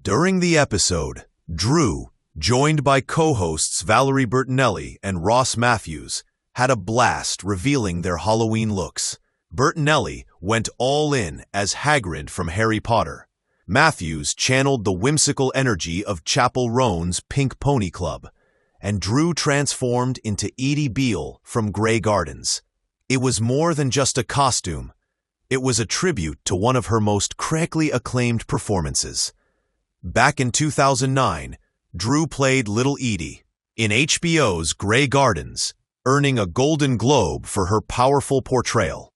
During the episode, Drew, joined by co-hosts Valerie Bertinelli and Ross Matthews, had a blast revealing their Halloween looks. Bertinelli went all in as Hagrid from Harry Potter. Matthews channeled the whimsical energy of Chapel Roan's Pink Pony Club, and Drew transformed into Edie Beale from Grey Gardens. It was more than just a costume. It was a tribute to one of her most critically acclaimed performances. Back in 2009, Drew played Little Edie in HBO's Grey Gardens, earning a Golden Globe for her powerful portrayal.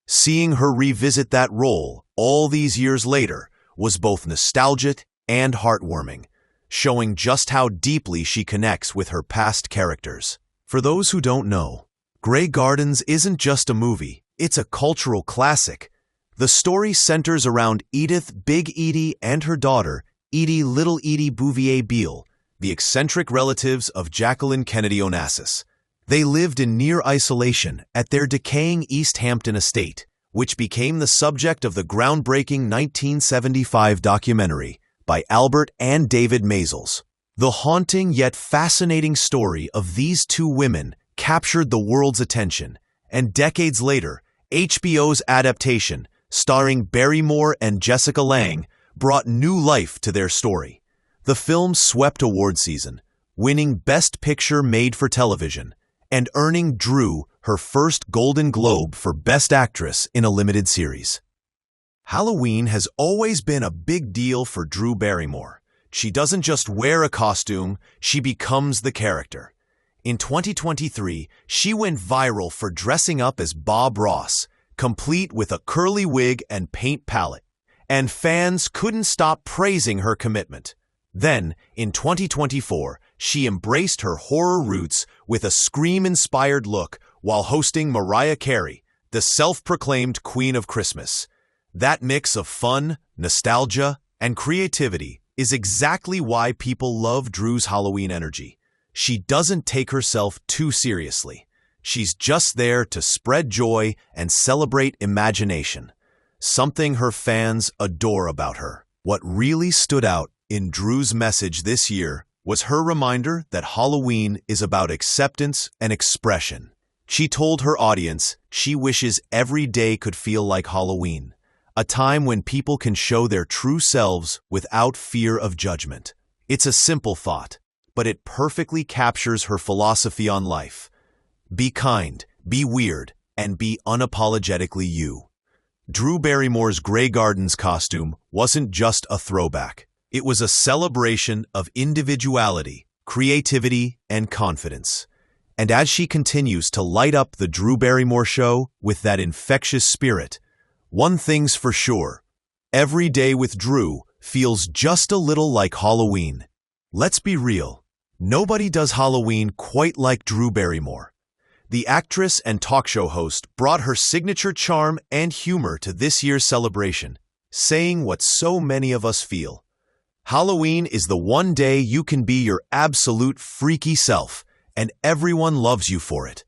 Seeing her revisit that role all these years later was both nostalgic and heartwarming, showing just how deeply she connects with her past characters. For those who don't know, Grey Gardens isn't just a movie, it's a cultural classic. The story centers around Edith Big Edie and her daughter, Edie Little Edie Bouvier Beale, the eccentric relatives of Jacqueline Kennedy Onassis. They lived in near isolation at their decaying East Hampton estate, which became the subject of the groundbreaking 1975 documentary by Albert and David Maysles. The haunting yet fascinating story of these two women captured the world's attention, and decades later, HBO's adaptation, starring Barrymore and Jessica Lange, brought new life to their story. The film swept award season, winning Best Picture Made for Television, and earning Drew her first Golden Globe for Best Actress in a limited series. Halloween has always been a big deal for Drew Barrymore. She doesn't just wear a costume, she becomes the character. In 2023, she went viral for dressing up as Bob Ross, complete with a curly wig and paint palette, and fans couldn't stop praising her commitment. Then, in 2024, she embraced her horror roots with a Scream-inspired look while hosting Mariah Carey, the self-proclaimed Queen of Christmas. That mix of fun, nostalgia, and creativity is exactly why people love Drew's Halloween energy. She doesn't take herself too seriously. She's just there to spread joy and celebrate imagination, something her fans adore about her. What really stood out in Drew's message this year was her reminder that Halloween is about acceptance and expression. She told her audience she wishes every day could feel like Halloween, a time when people can show their true selves without fear of judgment. It's a simple thought, but it perfectly captures her philosophy on life. Be kind, be weird, and be unapologetically you. Drew Barrymore's Grey Gardens costume wasn't just a throwback. It was a celebration of individuality, creativity, and confidence. And as she continues to light up the Drew Barrymore Show with that infectious spirit, one thing's for sure: every day with Drew feels just a little like Halloween. Let's be real, nobody does Halloween quite like Drew Barrymore. The actress and talk show host brought her signature charm and humor to this year's celebration, saying what so many of us feel. Halloween is the one day you can be your absolute freaky self, and everyone loves you for it.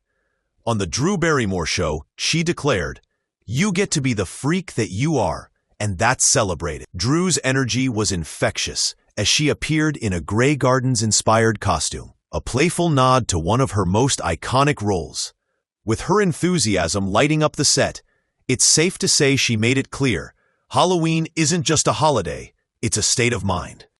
On the Drew Barrymore Show, she declared, "You get to be the freak that you are, and that's celebrated." Drew's energy was infectious as she appeared in a Grey Gardens-inspired costume, a playful nod to one of her most iconic roles. With her enthusiasm lighting up the set, it's safe to say she made it clear, Halloween isn't just a holiday, it's a state of mind.